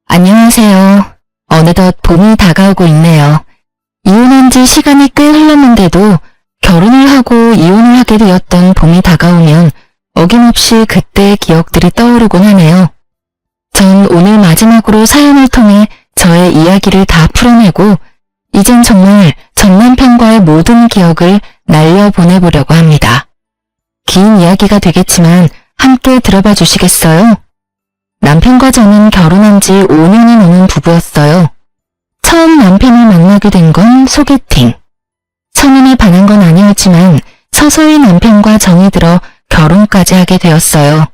안녕하세요. 어느덧 봄이 다가오고 있네요. 이혼한 지 시간이 꽤 흘렀는데도 결혼을 하고 이혼을 하게 되었던 봄이 다가오면 어김없이 그때의 기억들이 떠오르곤 하네요. 전 오늘 마지막으로 사연을 통해 저의 이야기를 다 풀어내고 이젠 정말 전 남편과의 모든 기억을 날려보내보려고 합니다. 긴 이야기가 되겠지만 함께 들어봐 주시겠어요? 남편과 저는 결혼한 지 5년이 넘은 부부였어요. 처음 남편을 만나게 된 건 소개팅. 첫눈에 반한 건 아니었지만 서서히 남편과 정이 들어 결혼까지 하게 되었어요.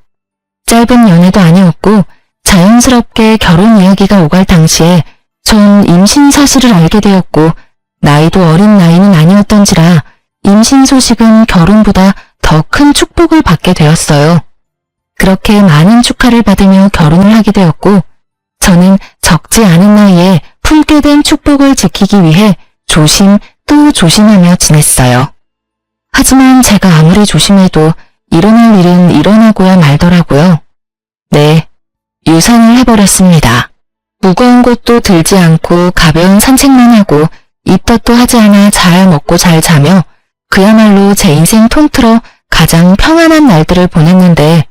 짧은 연애도 아니었고 자연스럽게 결혼 이야기가 오갈 당시에 전 임신 사실을 알게 되었고 나이도 어린 나이는 아니었던지라 임신 소식은 결혼보다 더 큰 축복을 받게 되었어요. 그렇게 많은 축하를 받으며 결혼을 하게 되었고 저는 적지 않은 나이에 품게 된 축복을 지키기 위해 조심 또 조심하며 지냈어요. 하지만 제가 아무리 조심해도 일어날 일은 일어나고야 말더라고요. 네, 유산을 해버렸습니다. 무거운 것도 들지 않고 가벼운 산책만 하고 입덧도 하지 않아 잘 먹고 잘 자며 그야말로 제 인생 통틀어 가장 평안한 날들을 보냈는데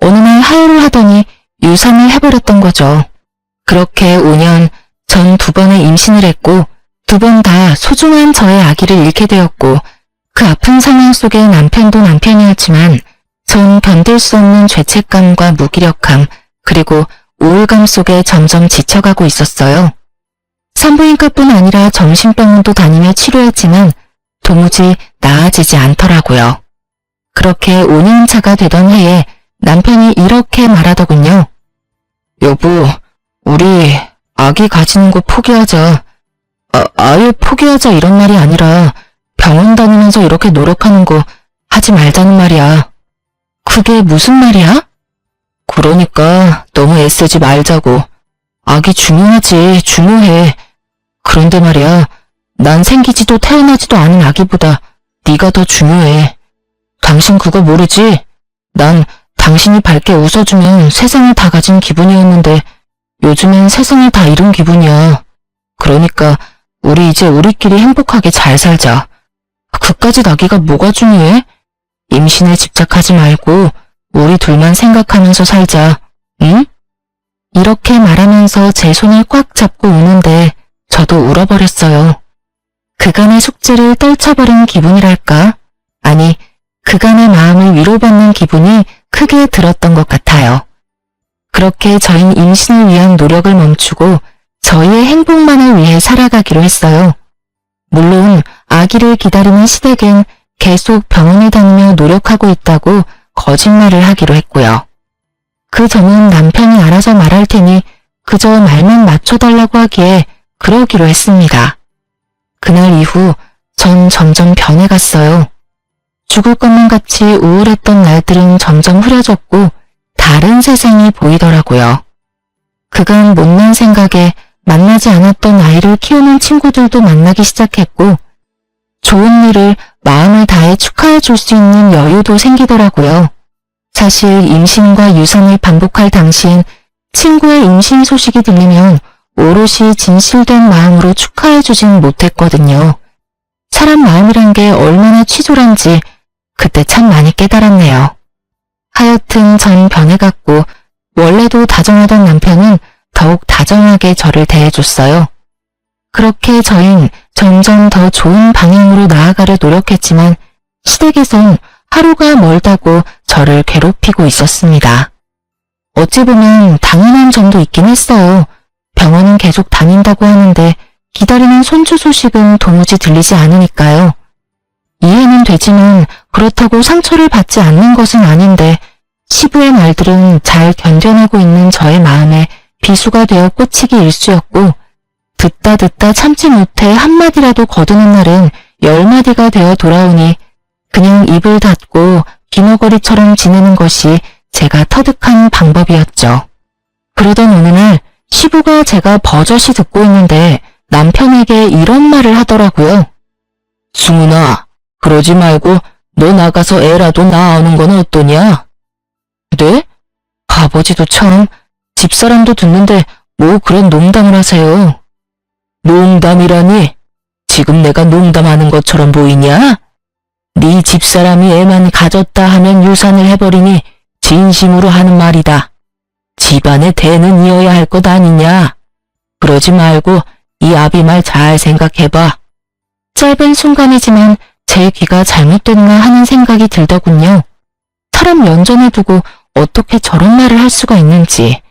어느 날 하혈을 하더니 유산을 해버렸던 거죠. 그렇게 5년 전 2번의 임신을 했고 2번 다 소중한 저의 아기를 잃게 되었고 그 아픈 상황 속에 남편도 남편이었지만 전 견딜 수 없는 죄책감과 무기력함 그리고 우울감 속에 점점 지쳐가고 있었어요. 산부인과뿐 아니라 정신병원도 다니며 치료했지만 도무지 나아지지 않더라고요. 그렇게 5년 차가 되던 해에 남편이 이렇게 말하더군요. 여보, 우리 아기 가지는 거 포기하자. 아예 포기하자 이런 말이 아니라 병원 다니면서 이렇게 노력하는 거 하지 말자는 말이야. 그게 무슨 말이야? 그러니까 너무 애쓰지 말자고. 아기 중요하지, 중요해. 그런데 말이야, 난 생기지도 태어나지도 않은 아기보다 네가 더 중요해. 당신 그거 모르지? 난 당신이 밝게 웃어주면 세상을 다 가진 기분이었는데 요즘엔 세상을 다 잃은 기분이야. 그러니까 우리 이제 우리끼리 행복하게 잘 살자. 그까짓 아기가 뭐가 중요해? 임신에 집착하지 말고 우리 둘만 생각하면서 살자. 응? 이렇게 말하면서 제 손을 꽉 잡고 우는데 저도 울어버렸어요. 그간의 숙제를 떨쳐버린 기분이랄까? 아니, 그간의 마음을 위로받는 기분이 크게 들었던 것 같아요. 그렇게 저희는 임신을 위한 노력을 멈추고 저희의 행복만을 위해 살아가기로 했어요. 물론 아기를 기다리는 시댁은 계속 병원에 다니며 노력하고 있다고 거짓말을 하기로 했고요. 그 점은 남편이 알아서 말할 테니 그저 말만 맞춰달라고 하기에 그러기로 했습니다. 그날 이후 전 점점 변해갔어요. 죽을 것만 같이 우울했던 날들은 점점 흐려졌고 다른 세상이 보이더라고요. 그간 못난 생각에 만나지 않았던 아이를 키우는 친구들도 만나기 시작했고 좋은 일을 마음을 다해 축하해 줄 수 있는 여유도 생기더라고요. 사실 임신과 유산을 반복할 당시엔 친구의 임신 소식이 들리면 오롯이 진실된 마음으로 축하해 주진 못했거든요. 사람 마음이란 게 얼마나 치졸한지 그때 참 많이 깨달았네요. 하여튼 전 변해갔고 원래도 다정하던 남편은 더욱 다정하게 저를 대해줬어요. 그렇게 저흰 점점 더 좋은 방향으로 나아가려 노력했지만 시댁에선 하루가 멀다고 저를 괴롭히고 있었습니다. 어찌 보면 당연한 점도 있긴 했어요. 병원은 계속 다닌다고 하는데 기다리는 손주 소식은 도무지 들리지 않으니까요. 이해는 되지만 그렇다고 상처를 받지 않는 것은 아닌데 시부의 말들은 잘 견뎌내고 있는 저의 마음에 비수가 되어 꽂히기 일쑤였고 듣다 참지 못해 한마디라도 거두는 날은 10마디가 되어 돌아오니 그냥 입을 닫고 귀머거리처럼 지내는 것이 제가 터득한 방법이었죠. 그러던 어느 날 시부가 제가 버젓이 듣고 있는데 남편에게 이런 말을 하더라고요. 승훈아, 그러지 말고 너 나가서 애라도 낳아오는 건 어떠냐? 네? 아버지도 참, 집사람도 듣는데 뭐 그런 농담을 하세요? 농담이라니? 지금 내가 농담하는 것처럼 보이냐? 네 집사람이 애만 가졌다 하면 유산을 해버리니 진심으로 하는 말이다. 집안의 대는 이어야 할 것 아니냐? 그러지 말고 이 아비 말 잘 생각해봐. 짧은 순간이지만 제 귀가 잘못됐나 하는 생각이 들더군요. 사람 연전에 두고 어떻게 저런 말을 할 수가 있는지.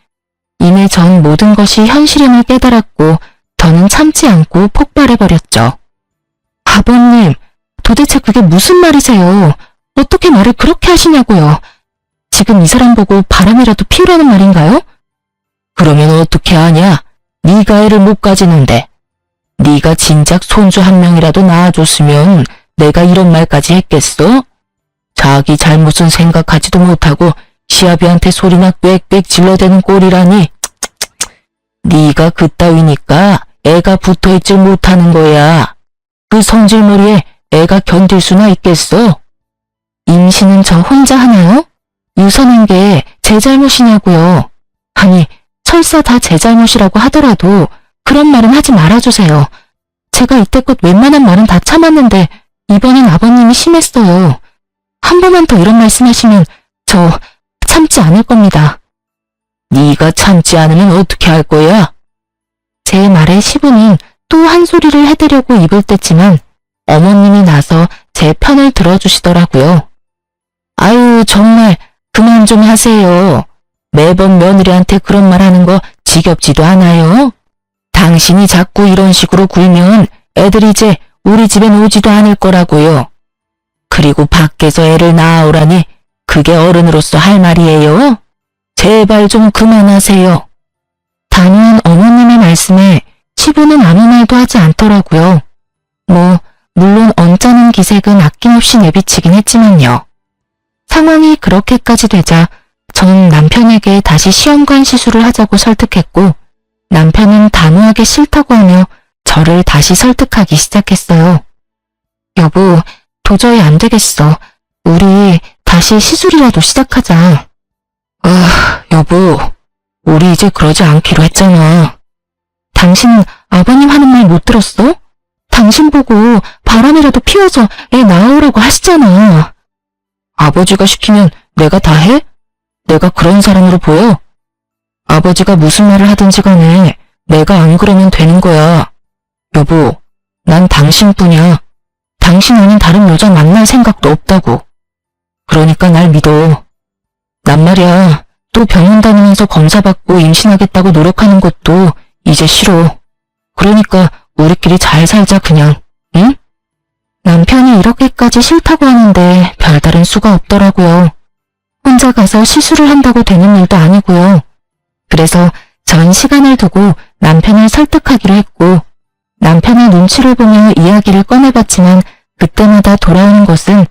이내 전 모든 것이 현실임을 깨달았고 더는 참지 않고 폭발해버렸죠. 아버님, 도대체 그게 무슨 말이세요? 어떻게 말을 그렇게 하시냐고요? 지금 이 사람 보고 바람이라도 피우라는 말인가요? 그러면 어떻게 하냐? 네가 애를 못 가지는데. 네가 진작 손주 한 명이라도 낳아줬으면 내가 이런 말까지 했겠어? 자기 잘못은 생각하지도 못하고 시아비한테 소리나 꽥꽥 질러대는 꼴이라니. 네가 그따위니까 애가 붙어있질 못하는 거야. 그 성질머리에 애가 견딜 수나 있겠어? 임신은 저 혼자 하나요? 유산한 게 제 잘못이냐고요. 아니, 설사 다 제 잘못이라고 하더라도 그런 말은 하지 말아주세요. 제가 이때껏 웬만한 말은 다 참았는데 이번엔 아버님이 심했어요. 한 번만 더 이런 말씀하시면 저 참지 않을 겁니다. 네가 참지 않으면 어떻게 할 거야? 제 말에 시부는 또 한 소리를 해대려고 입을 뗐지만 어머님이 나서 제 편을 들어주시더라고요. 아유, 정말 그만 좀 하세요. 매번 며느리한테 그런 말 하는 거 지겹지도 않아요? 당신이 자꾸 이런 식으로 굴면 애들이 이제 우리 집엔 오지도 않을 거라고요. 그리고 밖에서 애를 낳아오라니 그게 어른으로서 할 말이에요? 제발 좀 그만하세요. 단호한 어머님의 말씀에 시부는 아무 말도 하지 않더라고요. 물론 언짢은 기색은 아낌없이 내비치긴 했지만요. 상황이 그렇게까지 되자 전 남편에게 다시 시험관 시술을 하자고 설득했고 남편은 단호하게 싫다고 하며 저를 다시 설득하기 시작했어요. 여보, 도저히 안 되겠어. 우리 다시 시술이라도 시작하자. 여보, 우리 이제 그러지 않기로 했잖아. 당신 아버님 하는 말 못 들었어? 당신 보고 바람이라도 피워서 애 낳으라고 하시잖아. 아버지가 시키면 내가 다 해? 내가 그런 사람으로 보여? 아버지가 무슨 말을 하든지 간에 내가 안 그러면 되는 거야. 여보, 난 당신뿐이야. 당신 아닌 다른 여자 만날 생각도 없다고. 그러니까 날 믿어. 난 말이야, 또 병원 다니면서 검사받고 임신하겠다고 노력하는 것도 이제 싫어. 그러니까 우리끼리 잘 살자 그냥, 응? 남편이 이렇게까지 싫다고 하는데 별다른 수가 없더라고요. 혼자 가서 시술을 한다고 되는 일도 아니고요. 그래서 전 시간을 두고 남편을 설득하기로 했고 남편의 눈치를 보며 이야기를 꺼내봤지만 그때마다 돌아오는 것은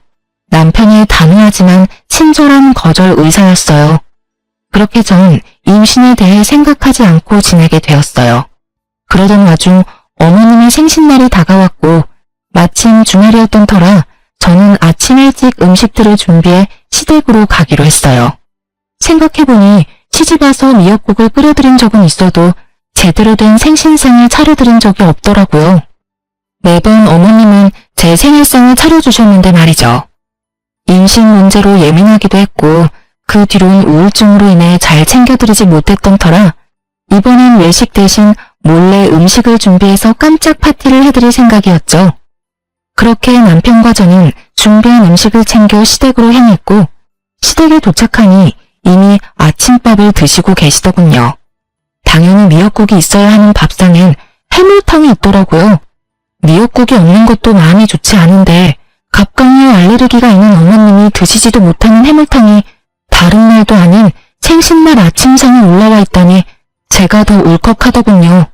남편의 단호하지만 친절한 거절 의사였어요. 그렇게 전 임신에 대해 생각하지 않고 지내게 되었어요. 그러던 와중 어머님의 생신날이 다가왔고 마침 주말이었던 터라 저는 아침 일찍 음식들을 준비해 시댁으로 가기로 했어요. 생각해보니 시집와서 미역국을 끓여드린 적은 있어도 제대로 된 생신상을 차려드린 적이 없더라고요. 매번 어머님은 제 생일상을 차려주셨는데 말이죠. 임신 문제로 예민하기도 했고 그 뒤론 우울증으로 인해 잘 챙겨드리지 못했던 터라 이번엔 외식 대신 몰래 음식을 준비해서 깜짝 파티를 해드릴 생각이었죠. 그렇게 남편과 저는 준비한 음식을 챙겨 시댁으로 향했고 시댁에 도착하니 이미 아침밥을 드시고 계시더군요. 당연히 미역국이 있어야 하는 밥상엔 해물탕이 있더라고요. 미역국이 없는 것도 마음이 좋지 않은데 갑각류 알레르기가 있는 어머님이 드시지도 못하는 해물탕이 다른 날도 아닌 생신날 아침상에 올라와 있다니 제가 더 울컥하더군요.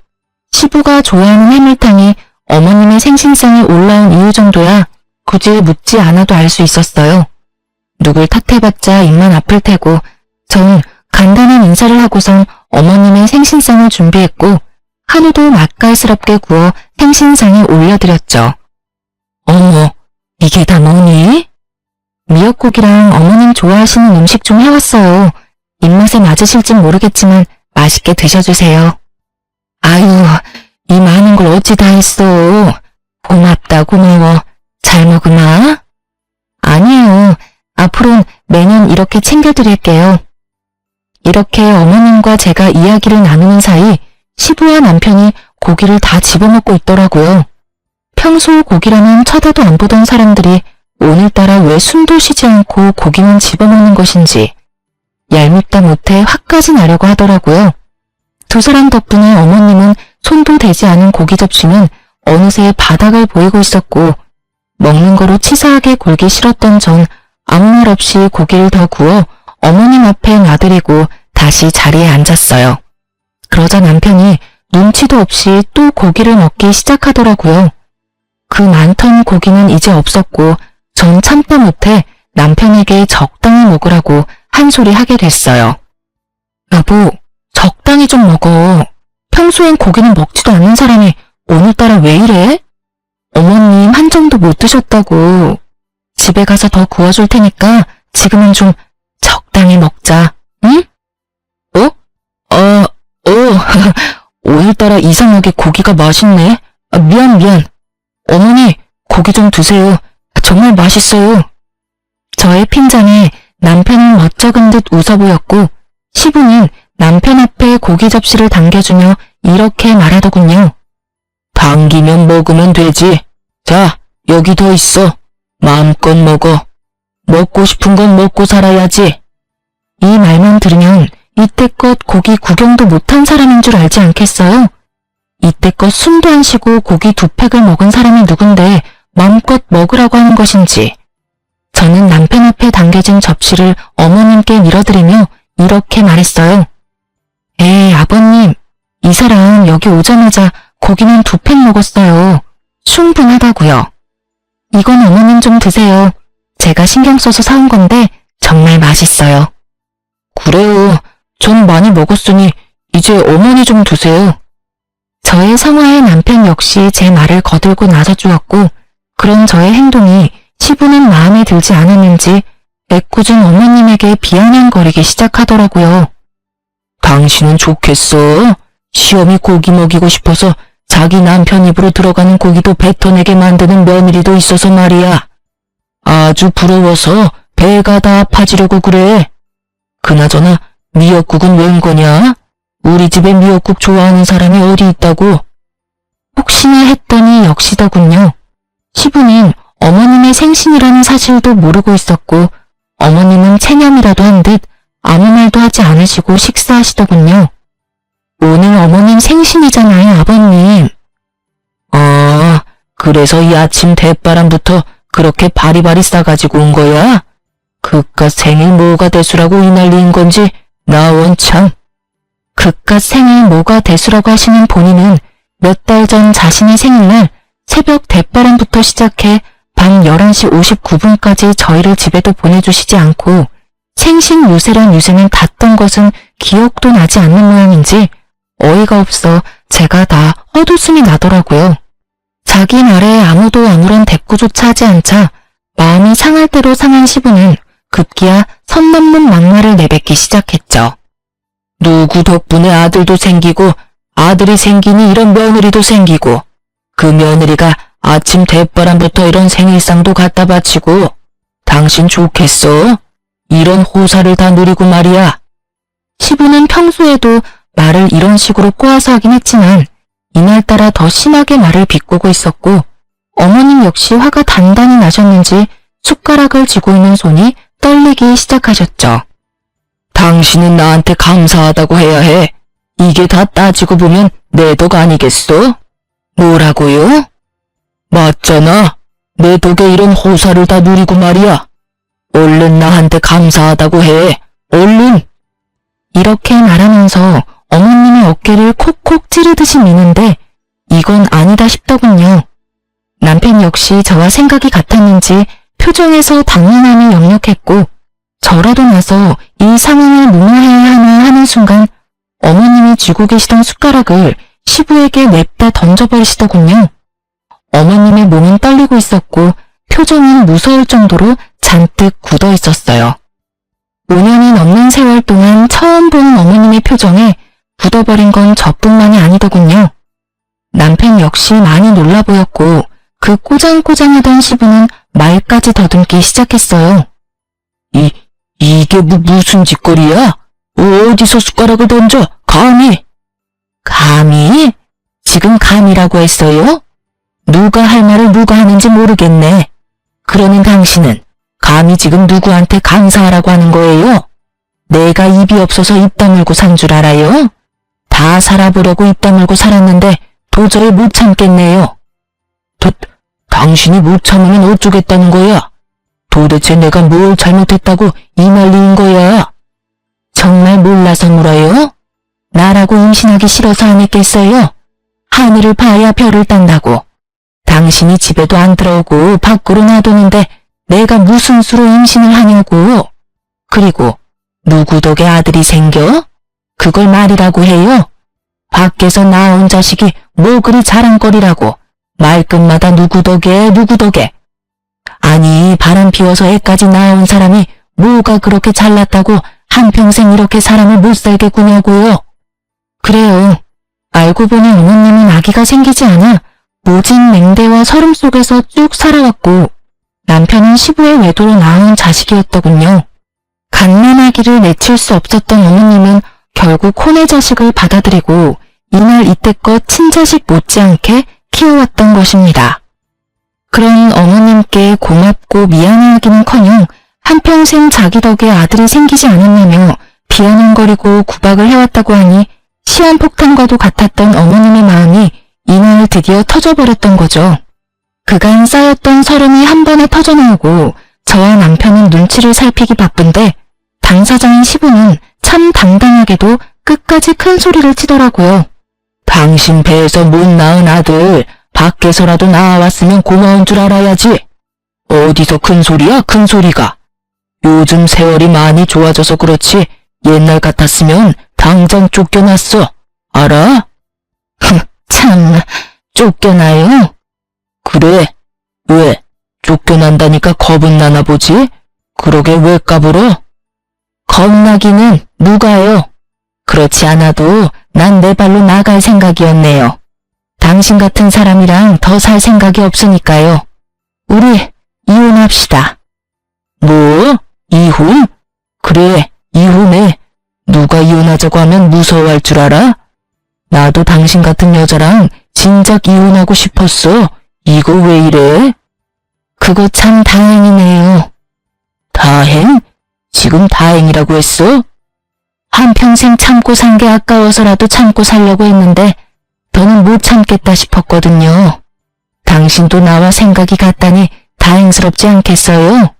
시부가 좋아하는 해물탕이 어머님의 생신상에 올라온 이유 정도야 굳이 묻지 않아도 알 수 있었어요. 누굴 탓해봤자 입만 아플 테고 전 간단한 인사를 하고선 어머님의 생신상을 준비했고 한우도 맛깔스럽게 구워 생신상에 올려드렸죠. 어머, 이게 다 뭐니? 미역국이랑 어머님 좋아하시는 음식 좀 해왔어요. 입맛에 맞으실진 모르겠지만 맛있게 드셔주세요. 아유, 이 많은 걸 어찌 다 했어. 고맙다, 고마워. 잘 먹으마. 아니에요. 앞으론 매년 이렇게 챙겨드릴게요. 이렇게 어머님과 제가 이야기를 나누는 사이 시부와 남편이 고기를 다 집어먹고 있더라고요. 평소 고기라면 쳐다도 안 보던 사람들이 오늘따라 왜 숨도 쉬지 않고 고기만 집어먹는 것인지 얄밉다 못해 화까지 나려고 하더라고요. 두 사람 덕분에 어머님은 손도 대지 않은 고기 접시는 어느새 바닥을 보이고 있었고 먹는 거로 치사하게 굴기 싫었던 전 아무 말 없이 고기를 더 구워 어머님 앞에 놔드리고 다시 자리에 앉았어요. 그러자 남편이 눈치도 없이 또 고기를 먹기 시작하더라고요. 그 많던 고기는 이제 없었고 전 참다 못해 남편에게 적당히 먹으라고 한 소리 하게 됐어요. 여보, 적당히 좀 먹어. 평소엔 고기는 먹지도 않는 사람이 오늘따라 왜 이래? 어머님 한 점도 못 드셨다고. 집에 가서 더 구워줄 테니까 지금은 좀 적당히 먹자, 응? 오늘따라 이상하게 고기가 맛있네. 미안. 어머니, 고기 좀 드세요. 정말 맛있어요. 저의 핀잔에 남편은 멋쩍은 듯 웃어 보였고 시부는 남편 앞에 고기 접시를 당겨주며 이렇게 말하더군요. 당기면 먹으면 되지. 자, 여기 더 있어. 마음껏 먹어. 먹고 싶은 건 먹고 살아야지. 이 말만 들으면 이때껏 고기 구경도 못한 사람인 줄 알지 않겠어요? 이때껏 숨도 안 쉬고 고기 2팩을 먹은 사람이 누군데 마음껏 먹으라고 하는 것인지. 저는 남편 앞에 당겨진 접시를 어머님께 밀어드리며 이렇게 말했어요. 에이, 아버님, 이 사람 여기 오자마자 고기는 2팩 먹었어요. 충분하다고요. 이건 어머님 좀 드세요. 제가 신경 써서 사온 건데 정말 맛있어요. 그래요. 전 많이 먹었으니 이제 어머니 좀 드세요. 저의 성화의 남편 역시 제 말을 거들고 나서주었고 그런 저의 행동이 시부는 마음에 들지 않았는지 애꿎은 어머님에게 비아냥거리기 시작하더라고요. 당신은 좋겠어. 시엄이 고기 먹이고 싶어서 자기 남편 입으로 들어가는 고기도 뱉어내게 만드는 며느리도 있어서 말이야. 아주 부러워서 배가 다 아파지려고 그래. 그나저나 미역국은 웬 거냐? 우리 집에 미역국 좋아하는 사람이 어디 있다고? 혹시나 했더니 역시더군요. 시부는 어머님의 생신이라는 사실도 모르고 있었고 어머님은 체념이라도 한 듯 아무 말도 하지 않으시고 식사하시더군요. 오늘 어머님 생신이잖아요, 아버님. 그래서 이 아침 대바람부터 그렇게 바리바리 싸가지고 온 거야? 그깟 생일 뭐가 대수라고 이 난리인 건지 나 원참. 그깟 생일 뭐가 대수라고 하시는 본인은 몇 달 전 자신의 생일날 새벽 대바람부터 시작해 밤 11시 59분까지 저희를 집에도 보내주시지 않고 생신 유세란 유세는 닿던 것은 기억도 나지 않는 모양인지 어이가 없어 제가 다 헛웃음이 나더라고요. 자기 말에 아무도 아무런 대꾸조차 하지 않자 마음이 상할 대로 상한 시부는 급기야 선 넘는 막말을 내뱉기 시작했죠. 누구 덕분에 아들도 생기고 아들이 생기니 이런 며느리도 생기고 그 며느리가 아침 대바람부터 이런 생일상도 갖다 바치고 당신 좋겠어? 이런 호사를 다 누리고 말이야. 시부는 평소에도 말을 이런 식으로 꼬아서 하긴 했지만 이날따라 더 심하게 말을 비꼬고 있었고 어머님 역시 화가 단단히 나셨는지 숟가락을 쥐고 있는 손이 떨리기 시작하셨죠. 당신은 나한테 감사하다고 해야 해. 이게 다 따지고 보면 내 덕 아니겠어? 뭐라고요? 맞잖아. 내 덕에 이런 호사를 다 누리고 말이야. 얼른 나한테 감사하다고 해. 얼른. 이렇게 말하면서 어머님의 어깨를 콕콕 찌르듯이 미는데 이건 아니다 싶더군요. 남편 역시 저와 생각이 같았는지 표정에서 당연함이 역력했고 저라도 나서 이 상황을 무마해야 하나 하는 순간 어머님이 쥐고 계시던 숟가락을 시부에게 냅다 던져버리시더군요. 어머님의 몸은 떨리고 있었고 표정은 무서울 정도로 잔뜩 굳어 있었어요. 5년이 넘는 세월 동안 처음 본 어머님의 표정에 굳어버린 건 저뿐만이 아니더군요. 남편 역시 많이 놀라 보였고 그 꼬장꼬장하던 시부는 말까지 더듬기 시작했어요. 이게 무슨 짓거리야? 어디서 숟가락을 던져? 감히? 감히? 지금 감이라고 했어요? 누가 할 말을 누가 하는지 모르겠네. 그러는 당신은 감히 지금 누구한테 감사하라고 하는 거예요? 내가 입이 없어서 입 다물고 산 줄 알아요? 다 살아보려고 입 다물고 살았는데 도저히 못 참겠네요. 당신이 못 참으면 어쩌겠다는 거야? 도대체 내가 뭘 잘못했다고 이 난리인 거야? 정말 몰라서 물어요? 나라고 임신하기 싫어서 안 했겠어요? 하늘을 봐야 별을 딴다고. 당신이 집에도 안 들어오고 밖으로 놔두는데 내가 무슨 수로 임신을 하냐고. 그리고 누구 덕에 아들이 생겨? 그걸 말이라고 해요? 밖에서 낳아온 자식이 뭐 그리 자랑거리라고. 말끝마다 누구 덕에 누구 덕에. 아니 바람 피워서 애까지 낳아온 사람이 뭐가 그렇게 잘났다고 한평생 이렇게 사람을 못 살게 구냐고요. 그래요. 알고 보니 어머님은 아기가 생기지 않아 모진 맹대와 서름 속에서 쭉 살아왔고 남편은 시부의 외도로 낳은 자식이었더군요. 갓난아기를 내칠 수 없었던 어머님은 결국 혼의 자식을 받아들이고 이날 이때껏 친자식 못지않게 키워왔던 것입니다. 그런 어머님께 고맙고 미안해하기는커녕 한평생 자기 덕에 아들이 생기지 않았냐며 비아냥거리고 구박을 해왔다고 하니 시한폭탄과도 같았던 어머님의 마음이 이날 드디어 터져버렸던 거죠. 그간 쌓였던 서름이 한 번에 터져나오고 저와 남편은 눈치를 살피기 바쁜데 당사자인 시부는 참 당당하게도 끝까지 큰 소리를 치더라고요. 당신 배에서 못 낳은 아들 밖에서라도 나왔으면 고마운 줄 알아야지. 어디서 큰 소리야 큰 소리가. 요즘 세월이 많이 좋아져서 그렇지 옛날 같았으면 당장 쫓겨났어. 알아? 참 쫓겨나요? 그래. 왜? 쫓겨난다니까 겁은 나나 보지? 그러게 왜 까불어? 겁나기는 누가요? 그렇지 않아도 난 내 발로 나갈 생각이었네요. 당신 같은 사람이랑 더 살 생각이 없으니까요. 우리 이혼합시다. 뭐? 이혼? 그래, 이혼해. 누가 이혼하자고 하면 무서워할 줄 알아? 나도 당신 같은 여자랑 진작 이혼하고 싶었어. 이거 왜 이래? 그거 참 다행이네요. 다행? 지금 다행이라고 했어? 한평생 참고 산 게 아까워서라도 참고 살려고 했는데 더는 못 참겠다 싶었거든요. 당신도 나와 생각이 같다니 다행스럽지 않겠어요?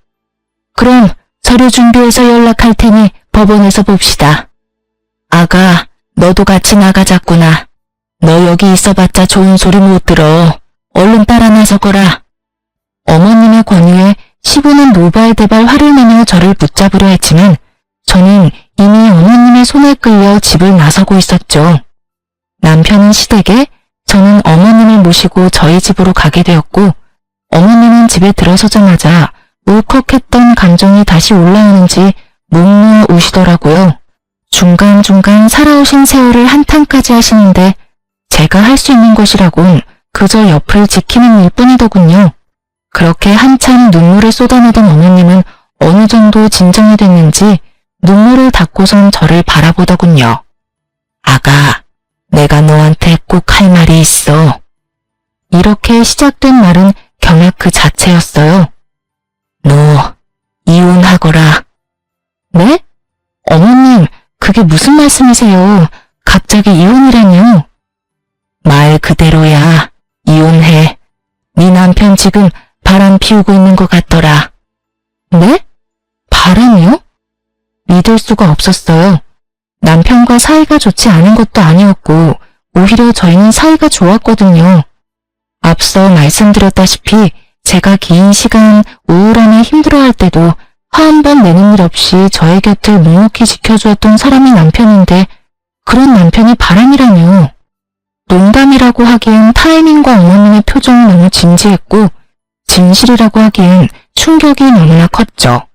그럼 서류 준비해서 연락할 테니 법원에서 봅시다. 아가, 너도 같이 나가자꾸나. 너 여기 있어봤자 좋은 소리 못 들어. 얼른 따라 나서거라. 어머님의 권유에 시부는 노발대발 화를 내며 저를 붙잡으려 했지만 저는 이미 어머님의 손에 끌려 집을 나서고 있었죠. 남편은 시댁에, 저는 어머님을 모시고 저희 집으로 가게 되었고 어머님은 집에 들어서자마자 울컥했던 감정이 다시 올라오는지 묵묵 우시더라고요. 중간중간 살아오신 세월을 한탄까지 하시는데 제가 할 수 있는 것이라곤 그저 옆을 지키는 일뿐이더군요. 그렇게 한참 눈물을 쏟아내던 어머님은 어느 정도 진정이 됐는지 눈물을 닦고선 저를 바라보더군요. 아가, 내가 너한테 꼭 할 말이 있어. 이렇게 시작된 말은 경악 그 자체였어요. 너 이혼하거라. 네? 어머님, 그게 무슨 말씀이세요? 갑자기 이혼이라뇨? 말 그대로야. 이혼해. 네 남편 지금 바람 피우고 있는 것 같더라. 네? 바람이요? 믿을 수가 없었어요. 남편과 사이가 좋지 않은 것도 아니었고 오히려 저희는 사이가 좋았거든요. 앞서 말씀드렸다시피 제가 긴 시간 우울함에 힘들어할 때도 화 한 번 내는 일 없이 저의 곁을 묵묵히 지켜주었던 사람이 남편인데 그런 남편이 바람이라뇨. 농담이라고 하기엔 타이밍과 어머님의 표정이 너무 진지했고 진실이라고 하기엔 충격이 너무나 컸죠.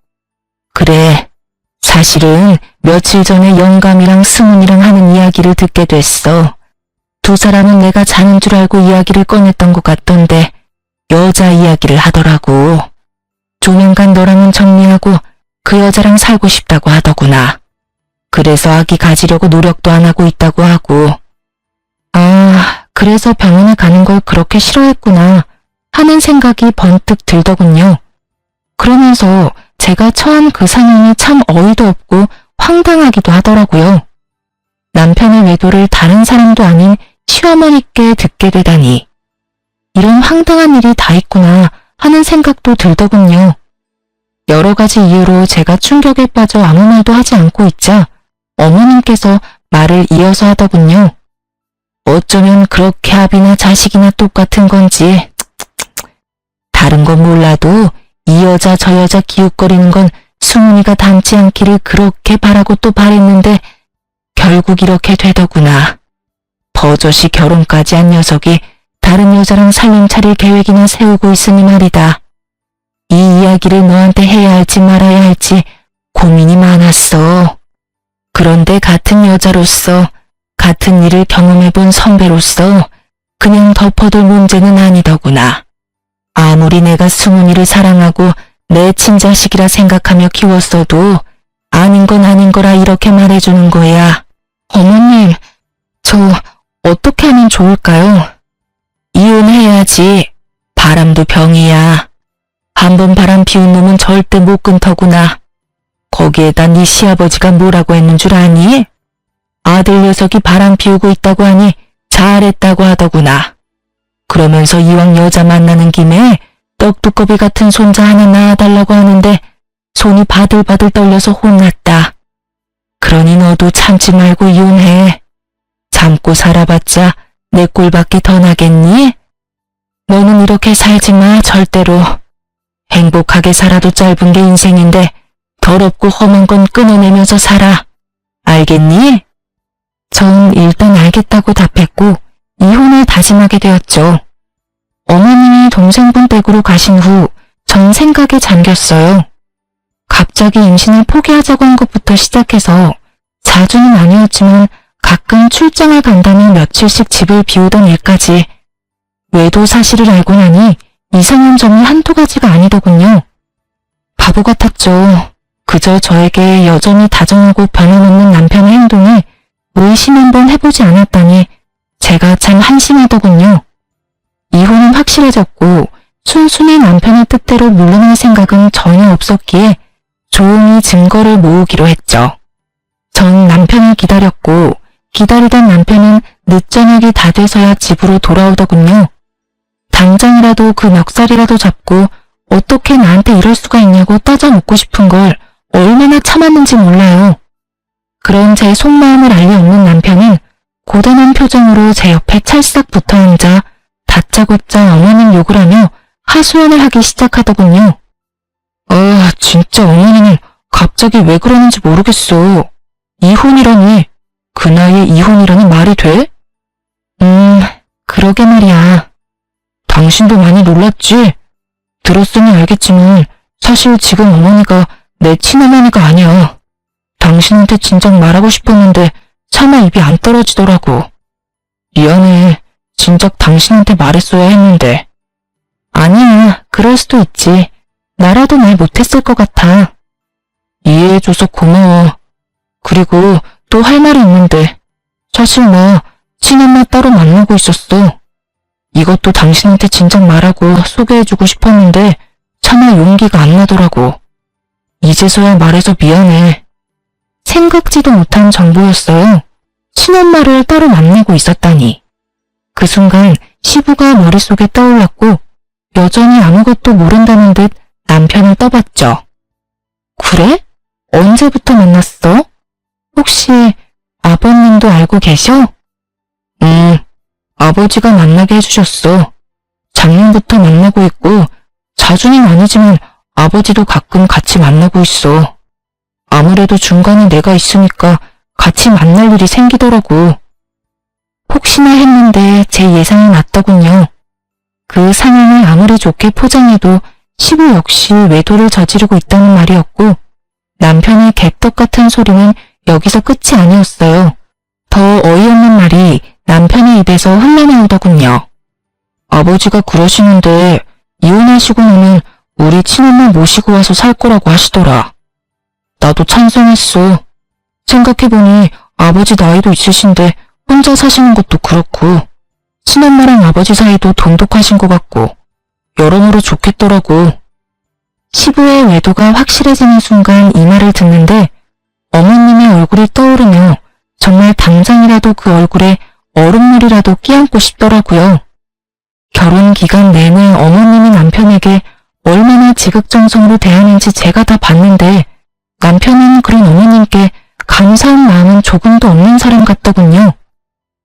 그래, 사실은 며칠 전에 영감이랑 승훈이랑 하는 이야기를 듣게 됐어. 두 사람은 내가 자는 줄 알고 이야기를 꺼냈던 것 같던데 여자 이야기를 하더라고. 조만간 너랑은 정리하고 그 여자랑 살고 싶다고 하더구나. 그래서 아기 가지려고 노력도 안 하고 있다고 하고. 아, 그래서 병원에 가는 걸 그렇게 싫어했구나 하는 생각이 번뜩 들더군요. 그러면서 제가 처한 그 상황이 참 어이도 없고 황당하기도 하더라고요. 남편의 외도를 다른 사람도 아닌 시어머니께 듣게 되다니. 이런 황당한 일이 다 있구나 하는 생각도 들더군요. 여러 가지 이유로 제가 충격에 빠져 아무 말도 하지 않고 있자 어머님께서 말을 이어서 하더군요. 어쩌면 그렇게 아비나 자식이나 똑같은 건지. 다른 건 몰라도 이 여자 저 여자 기웃거리는 건 승훈이가 닮지 않기를 그렇게 바라고 또 바랬는데 결국 이렇게 되더구나. 버젓이 결혼까지 한 녀석이 다른 여자랑 살림 차릴 계획이나 세우고 있으니 말이다. 이 이야기를 너한테 해야 할지 말아야 할지 고민이 많았어. 그런데 같은 여자로서, 같은 일을 경험해본 선배로서 그냥 덮어둘 문제는 아니더구나. 아무리 내가 승훈이를 사랑하고 내 친자식이라 생각하며 키웠어도 아닌 건 아닌 거라 이렇게 말해주는 거야. 어머님, 저 어떻게 하면 좋을까요? 이혼해야지. 바람도 병이야. 한번 바람 피운 놈은 절대 못 끊더구나. 거기에다 네 시아버지가 뭐라고 했는 줄 아니? 아들 녀석이 바람 피우고 있다고 하니 잘했다고 하더구나. 그러면서 이왕 여자 만나는 김에 떡두꺼비 같은 손자 하나 낳아달라고 하는데 손이 바들바들 떨려서 혼났다. 그러니 너도 참지 말고 이혼해. 참고 살아봤자 내 꼴밖에 더 나겠니? 너는 이렇게 살지 마, 절대로. 행복하게 살아도 짧은 게 인생인데 더럽고 험한 건 끊어내면서 살아. 알겠니? 전 일단 알겠다고 답했고 이혼을 다짐하게 되었죠. 어머님이 동생분 댁으로 가신 후 전 생각에 잠겼어요. 갑자기 임신을 포기하자고 한 것부터 시작해서 자주는 아니었지만 가끔 출장을 간다며 며칠씩 집을 비우던 일까지 외도 사실을 알고 나니 이상한 점이 한두 가지가 아니더군요. 바보 같았죠. 그저 저에게 여전히 다정하고 변함없는 남편의 행동에 의심 한번 해보지 않았다니 제가 참 한심하더군요. 이혼은 확실해졌고 순순히 남편의 뜻대로 물러날 생각은 전혀 없었기에 조용히 증거를 모으기로 했죠. 전 남편을 기다렸고 기다리던 남편은 늦저녁이 다 돼서야 집으로 돌아오더군요. 당장이라도 그 멱살이라도 잡고 어떻게 나한테 이럴 수가 있냐고 따져 묻고 싶은 걸 얼마나 참았는지 몰라요. 그런 제 속마음을 알리 없는 남편은 고단한 표정으로 제 옆에 찰싹 붙어 앉아 다짜고짜 어머님 욕을 하며 하소연을 하기 시작하더군요. 진짜 어머니는 갑자기 왜 그러는지 모르겠어. 이혼이라니, 그 나이에 이혼이라니 말이 돼? 그러게 말이야. 당신도 많이 놀랐지? 들었으니 알겠지만 사실 지금 어머니가 내 친어머니가 아니야. 당신한테 진작 말하고 싶었는데 차마 입이 안 떨어지더라고. 미안해. 진작 당신한테 말했어야 했는데. 아니야, 그럴 수도 있지. 나라도 말 못했을 것 같아. 이해해줘서 고마워. 그리고 또 할 말이 있는데 사실 나 친엄마 따로 만나고 있었어. 이것도 당신한테 진작 말하고 소개해주고 싶었는데 차마 용기가 안 나더라고. 이제서야 말해서 미안해. 생각지도 못한 정보였어요. 친엄마를 따로 만나고 있었다니. 그 순간 시부가 머릿속에 떠올랐고 여전히 아무것도 모른다는 듯 남편을 떠봤죠. 그래? 언제부터 만났어? 혹시 아버님도 알고 계셔? 아버지가 만나게 해주셨어. 작년부터 만나고 있고 자주는 아니지만 아버지도 가끔 같이 만나고 있어. 아무래도 중간에 내가 있으니까 같이 만날 일이 생기더라고. 혹시나 했는데 제 예상이 맞더군요. 그 상황을 아무리 좋게 포장해도 시부 역시 외도를 저지르고 있다는 말이었고 남편의 개떡 같은 소리는 여기서 끝이 아니었어요. 더 어이없는 말이 남편의 입에서 흘러나오더군요. 아버지가 그러시는데 이혼하시고 나면 우리 친엄마 모시고 와서 살 거라고 하시더라. 나도 찬성했어. 생각해보니 아버지 나이도 있으신데 혼자 사시는 것도 그렇고 친엄마랑 아버지 사이도 돈독하신 것 같고 여러모로 좋겠더라고. 시부의 외도가 확실해지는 순간 이 말을 듣는데 어머님의 얼굴이 떠오르며 정말 당장이라도 그 얼굴에 얼음물이라도 끼얹고 싶더라고요. 결혼 기간 내내 어머님이 남편에게 얼마나 지극정성으로 대하는지 제가 다 봤는데 남편은 그런 어머님께 감사한 마음은 조금도 없는 사람 같더군요.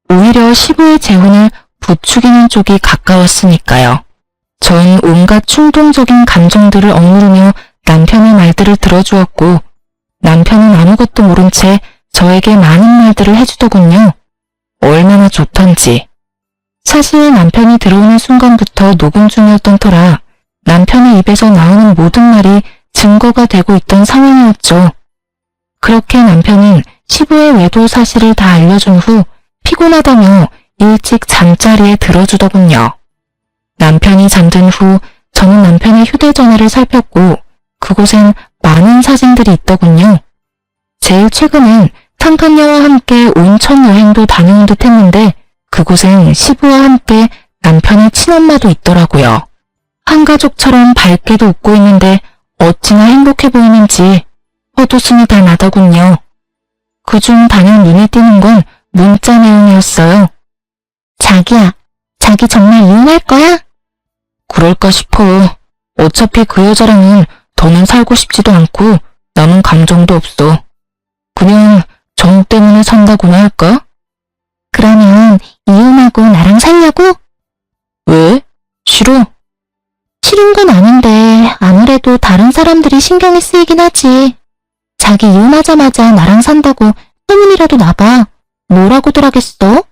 오히려 시부의 재혼을 부추기는 쪽이 가까웠으니까요. 전 온갖 충동적인 감정들을 억누르며 남편의 말들을 들어주었고 남편은 아무것도 모른 채 저에게 많은 말들을 해주더군요. 얼마나 좋던지. 사실 남편이 들어오는 순간부터 녹음 중이었던 터라 남편의 입에서 나오는 모든 말이 증거가 되고 있던 상황이었죠. 그렇게 남편은 시부의 외도 사실을 다 알려준 후 피곤하다며 일찍 잠자리에 들어주더군요. 남편이 잠든 후 저는 남편의 휴대전화를 살폈고 그곳엔 많은 사진들이 있더군요. 제일 최근엔 상간녀와 함께 온천 여행도 다녀온 듯 했는데 그곳엔 시부와 함께 남편의 친엄마도 있더라고요. 한 가족처럼 밝게도 웃고 있는데 어찌나 행복해 보이는지 헛웃음이 다 나더군요. 그중 단연 눈에 띄는 건 문자 내용이었어요. 자기야, 자기 정말 이혼할 거야? 그럴까 싶어. 어차피 그 여자랑은 더는 살고 싶지도 않고 남은 감정도 없어. 그냥 정 때문에 산다고나 할까? 그러면 이혼하고 나랑 살려고? 왜? 싫어? 싫은 건 아닌데 아무래도 다른 사람들이 신경이 쓰이긴 하지. 자기 이혼하자마자 나랑 산다고 소문이라도 나봐. 뭐라고들 하겠어?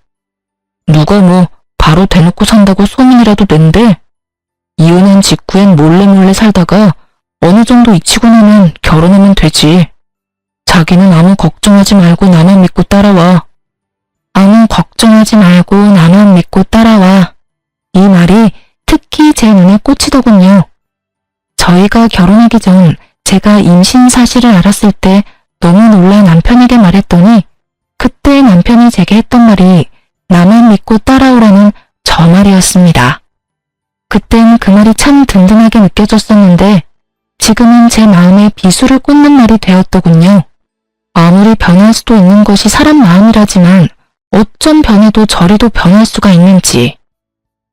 누가 뭐 바로 대놓고 산다고 소문이라도 낸대? 이혼한 직후엔 몰래 살다가 어느 정도 잊히고 나면 결혼하면 되지. 자기는 아무 걱정하지 말고 나만 믿고 따라와. 아무 걱정하지 말고 나만 믿고 따라와. 이 말이 특히 제 눈에 꽂히더군요. 저희가 결혼하기 전 제가 임신 사실을 알았을 때 너무 놀라 남편에게 말했더니 그때 남편이 제게 했던 말이 나만 믿고 따라오라는 저 말이었습니다. 그땐 그 말이 참 든든하게 느껴졌었는데 지금은 제 마음에 비수를 꽂는 말이 되었더군요. 아무리 변할 수도 있는 것이 사람 마음이라지만 어쩜 변해도 저리도 변할 수가 있는지.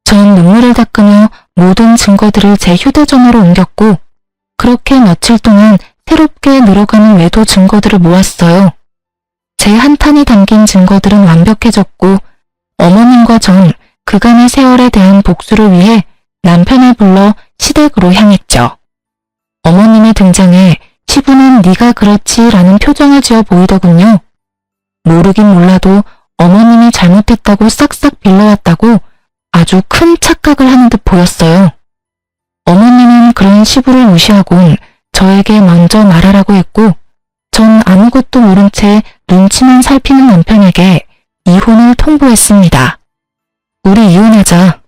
전 눈물을 닦으며 모든 증거들을 제 휴대전화로 옮겼고 그렇게 며칠 동안 새롭게 늘어가는 외도 증거들을 모았어요. 제 한탄이 담긴 증거들은 완벽해졌고 어머님과 전 그간의 세월에 대한 복수를 위해 남편을 불러 시댁으로 향했죠. 어머님의 등장에 시부는 네가 그렇지 라는 표정을 지어 보이더군요. 모르긴 몰라도 어머님이 잘못했다고 싹싹 빌려왔다고 아주 큰 착각을 하는 듯 보였어요. 어머님은 그런 시부를 무시하곤 저에게 먼저 말하라고 했고 전 아무것도 모른 채 눈치만 살피는 남편에게 이혼을 통보했습니다. 우리 이혼하자.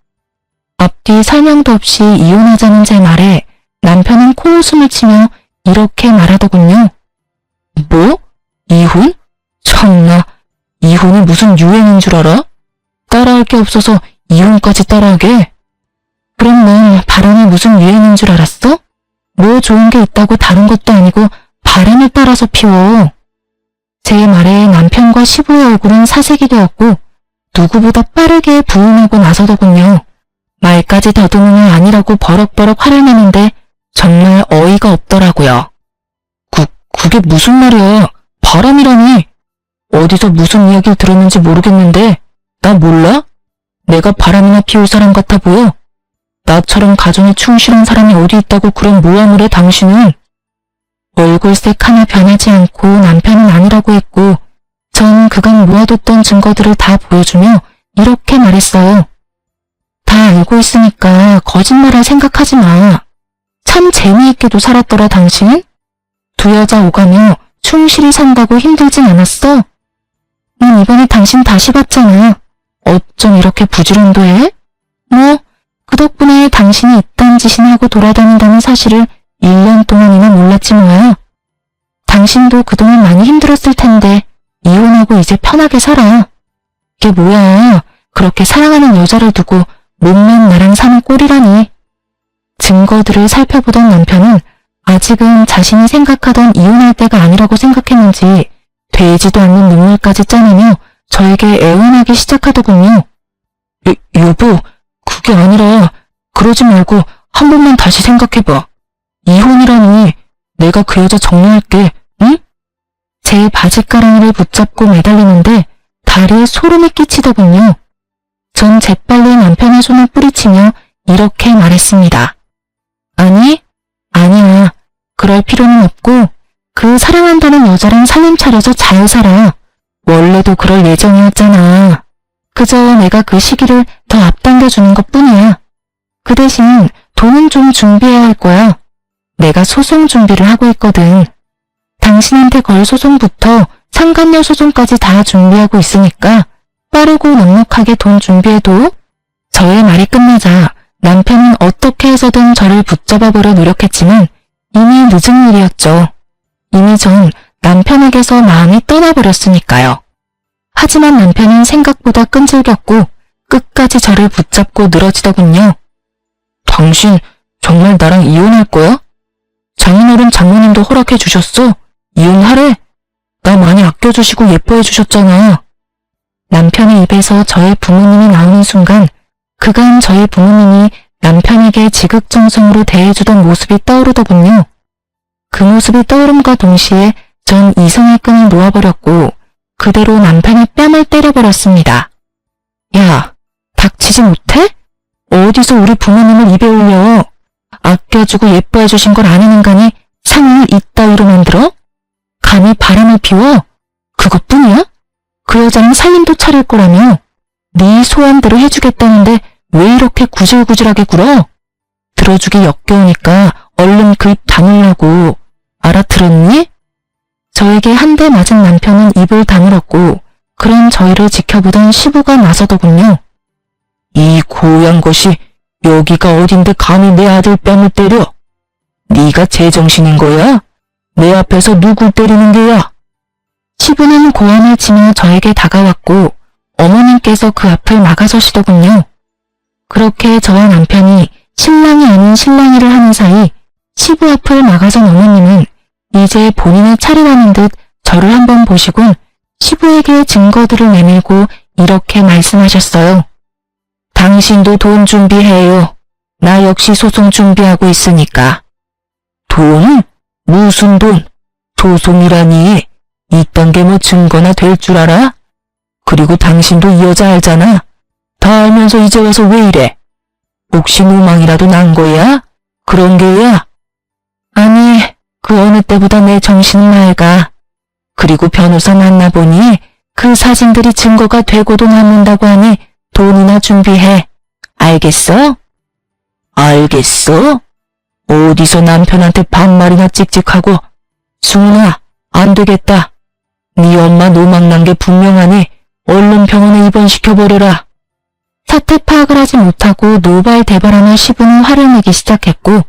앞뒤 설명도 없이 이혼하자는 제 말에 남편은 코웃음을 치며 이렇게 말하더군요. 뭐? 이혼? 참나, 이혼이 무슨 유행인 줄 알아? 따라할 게 없어서 이혼까지 따라하게? 그럼 넌 바람이 무슨 유행인 줄 알았어? 뭐 좋은 게 있다고 다른 것도 아니고 바람을 따라서 피워. 제 말에 남편과 시부의 얼굴은 사색이 되었고 누구보다 빠르게 부응하고 나서더군요. 말까지 더듬으며 아니라고 버럭버럭 화를 내는데 정말 어이가 없더라고요. 그게 무슨 말이야? 바람이라니? 어디서 무슨 이야기를 들었는지 모르겠는데 나 몰라? 내가 바람이나 피울 사람 같아 보여? 나처럼 가정에 충실한 사람이 어디 있다고 그런 모함을 해 당신은? 얼굴색 하나 변하지 않고 남편은 아니라고 했고 전 그간 모아뒀던 증거들을 다 보여주며 이렇게 말했어요. 다 알고 있으니까 거짓말할 생각하지 마. 참 재미있게도 살았더라 당신은? 두 여자 오가며 충실히 산다고 힘들진 않았어? 난 이번에 당신 다시 봤잖아. 어쩜 이렇게 부지런도 해? 뭐, 그 덕분에 당신이 이딴 짓이나 하고 돌아다닌다는 사실을 1년 동안이나 몰랐지 뭐야. 당신도 그동안 많이 힘들었을 텐데 이혼하고 이제 편하게 살아. 이게 뭐야, 그렇게 사랑하는 여자를 두고 몸만 나랑 사는 꼴이라니. 증거들을 살펴보던 남편은 아직은 자신이 생각하던 이혼할 때가 아니라고 생각했는지 되지도 않는 눈물까지 짜내며 저에게 애원하기 시작하더군요. 여보, 그게 아니라 그러지 말고 한 번만 다시 생각해봐. 이혼이라니. 내가 그 여자 정리할게, 응? 제 바지가랑이를 붙잡고 매달리는데 다리에 소름이 끼치더군요. 전 재빨리 남편의 손을 뿌리치며 이렇게 말했습니다. 아니, 아니야. 그럴 필요는 없고 그 사랑한다는 여자랑 살림 차려서 잘 살아. 원래도 그럴 예정이었잖아. 그저 내가 그 시기를 더 앞당겨주는 것뿐이야. 그 대신 돈은 좀 준비해야 할 거야. 내가 소송 준비를 하고 있거든. 당신한테 걸 소송부터 상간녀 소송까지 다 준비하고 있으니까 빠르고 넉넉하게 돈 준비해도. 저의 말이 끝나자 남편은 어떻게 해서든 저를 붙잡아보려 노력했지만 이미 늦은 일이었죠. 이미 전 남편에게서 마음이 떠나버렸으니까요. 하지만 남편은 생각보다 끈질겼고 끝까지 저를 붙잡고 늘어지더군요. 당신 정말 나랑 이혼할 거야? 장인어른 장모님도 허락해 주셨어? 이혼하래? 나 많이 아껴주시고 예뻐해 주셨잖아. 남편의 입에서 저의 부모님이 나오는 순간 그간 저희 부모님이 남편에게 지극정성으로 대해주던 모습이 떠오르더군요. 그 모습이 떠오름과 동시에 전 이성의 끈을 놓아버렸고 그대로 남편의 뺨을 때려버렸습니다. 야, 닥치지 못해? 어디서 우리 부모님을 입에 올려? 아껴주고 예뻐해주신 걸 아는 인간이 상을 이따위로 만들어? 감히 바람을 피워? 그것뿐이야? 그 여자는 살림도 차릴 거라며. 네 소원대로 해주겠다는데 왜 이렇게 구질구질하게 굴어? 들어주기 역겨우니까 얼른 그 입 다물라고. 알아들었니? 저에게 한 대 맞은 남편은 입을 다물었고 그런 저희를 지켜보던 시부가 나서더군요. 이 고얀 것이 여기가 어딘데 감히 내 아들 뺨을 때려? 네가 제정신인 거야? 내 앞에서 누굴 때리는 게야? 시부는 고함을 치며 저에게 다가왔고 어머님께서 그 앞을 막아서시더군요. 그렇게 저와 남편이 신랑이 아닌 신랑이를 하는 사이 시부 앞을 막아선 어머님은 이제 본인의 차례라는 듯 저를 한번 보시곤 시부에게 증거들을 내밀고 이렇게 말씀하셨어요. 당신도 돈 준비해요. 나 역시 소송 준비하고 있으니까. 돈? 무슨 돈? 소송이라니. 이딴 게 뭐 증거나 될 줄 알아? 그리고 당신도 이 여자 알잖아. 다 알면서 이제 와서 왜 이래? 혹시 노망이라도 난 거야? 그런 게야? 아니, 그 어느 때보다 내 정신은 맑아. 그리고 변호사 만나보니 그 사진들이 증거가 되고도 남는다고 하니 돈이나 준비해. 알겠어? 알겠어? 어디서 남편한테 반말이나 찍찍하고. 승훈아, 안 되겠다. 네 엄마 노망난 게 분명하니 얼른 병원에 입원시켜버려라. 사태 파악을 하지 못하고 노발대발하며 시부는 화를 내기 시작했고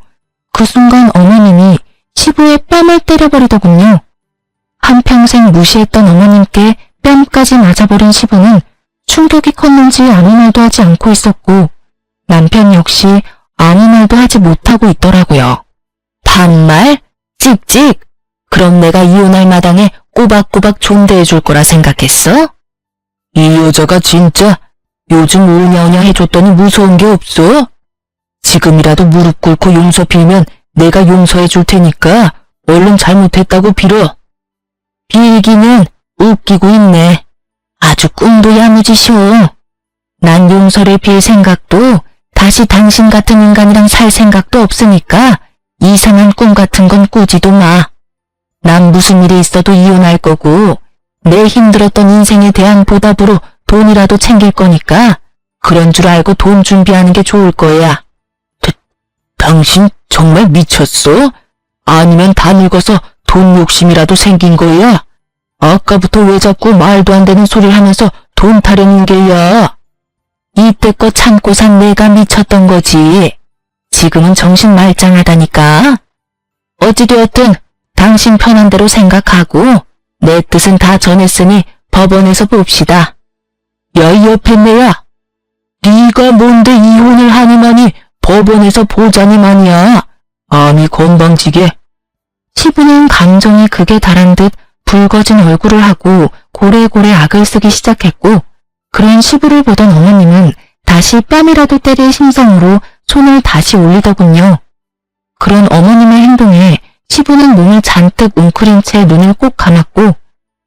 그 순간 어머님이 시부의 뺨을 때려버리더군요. 한평생 무시했던 어머님께 뺨까지 맞아버린 시부는 충격이 컸는지 아무 말도 하지 않고 있었고 남편 역시 아무 말도 하지 못하고 있더라고요. 반말? 찍찍? 그럼 내가 이혼할 마당에 꼬박꼬박 존대해줄 거라 생각했어? 이 여자가 진짜 요즘 울냐오냐 해줬더니 무서운 게 없어? 지금이라도 무릎 꿇고 용서 빌면 내가 용서해줄 테니까 얼른 잘못했다고 빌어. 빌기는 웃기고 있네. 아주 꿈도 야무지시오. 난 용서를 빌 생각도 다시 당신 같은 인간이랑 살 생각도 없으니까 이상한 꿈 같은 건 꾸지도 마. 난 무슨 일이 있어도 이혼할 거고 내 힘들었던 인생에 대한 보답으로 돈이라도 챙길 거니까 그런 줄 알고 돈 준비하는 게 좋을 거야. 당신 정말 미쳤어? 아니면 다 늙어서 돈 욕심이라도 생긴 거야? 아까부터 왜 자꾸 말도 안 되는 소리를 하면서 돈 타려는 게야? 이때껏 참고 산 내가 미쳤던 거지. 지금은 정신 말짱하다니까. 어찌되었든 당신 편한 대로 생각하고 내 뜻은 다 전했으니 법원에서 봅시다. 야, 이 옆에 내야. 네가 뭔데 이혼을 하니마니 법원에서 보자니만이야. 암이 건방지게. 시부는 감정이 극에 달한 듯 붉어진 얼굴을 하고 고래고래 악을 쓰기 시작했고, 그런 시부를 보던 어머님은 다시 뺨이라도 때릴 심성으로 손을 다시 올리더군요. 그런 어머님의 행동에 시부는 몸을 잔뜩 웅크린 채 눈을 꼭 감았고,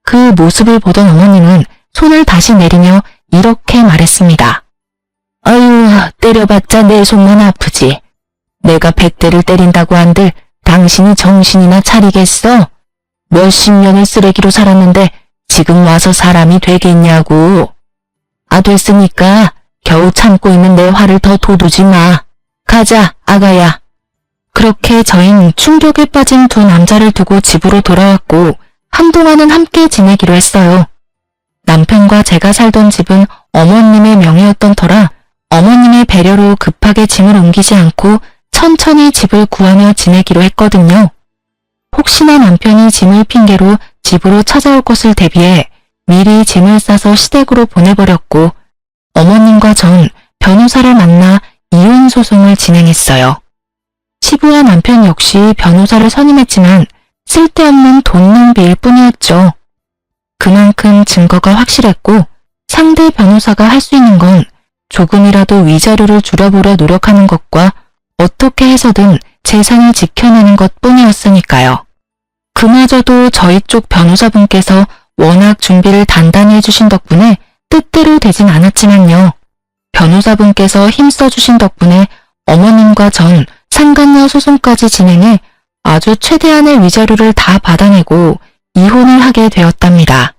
그 모습을 보던 어머님은 손을 다시 내리며 이렇게 말했습니다. 아유, 때려봤자 내 손만 아프지. 내가 100대를 때린다고 한들 당신이 정신이나 차리겠어? 몇십 년을 쓰레기로 살았는데 지금 와서 사람이 되겠냐고. 됐으니까 겨우 참고 있는 내 화를 더 돋우지 마. 가자, 아가야. 그렇게 저희는 충격에 빠진 두 남자를 두고 집으로 돌아왔고, 한동안은 함께 지내기로 했어요. 남편과 제가 살던 집은 어머님의 명의였던 터라 어머님의 배려로 급하게 짐을 옮기지 않고 천천히 집을 구하며 지내기로 했거든요. 혹시나 남편이 짐을 핑계로 집으로 찾아올 것을 대비해 미리 짐을 싸서 시댁으로 보내버렸고, 어머님과 전 변호사를 만나 이혼 소송을 진행했어요. 시부와 남편 역시 변호사를 선임했지만 쓸데없는 돈 낭비일 뿐이었죠. 그만큼 증거가 확실했고 상대 변호사가 할 수 있는 건 조금이라도 위자료를 줄여보려 노력하는 것과 어떻게 해서든 재산을 지켜내는 것뿐이었으니까요. 그마저도 저희 쪽 변호사분께서 워낙 준비를 단단히 해주신 덕분에 뜻대로 되진 않았지만요. 변호사분께서 힘써주신 덕분에 어머님과 전 상간녀 소송까지 진행해 아주 최대한의 위자료를 다 받아내고 이혼을 하게 되었답니다.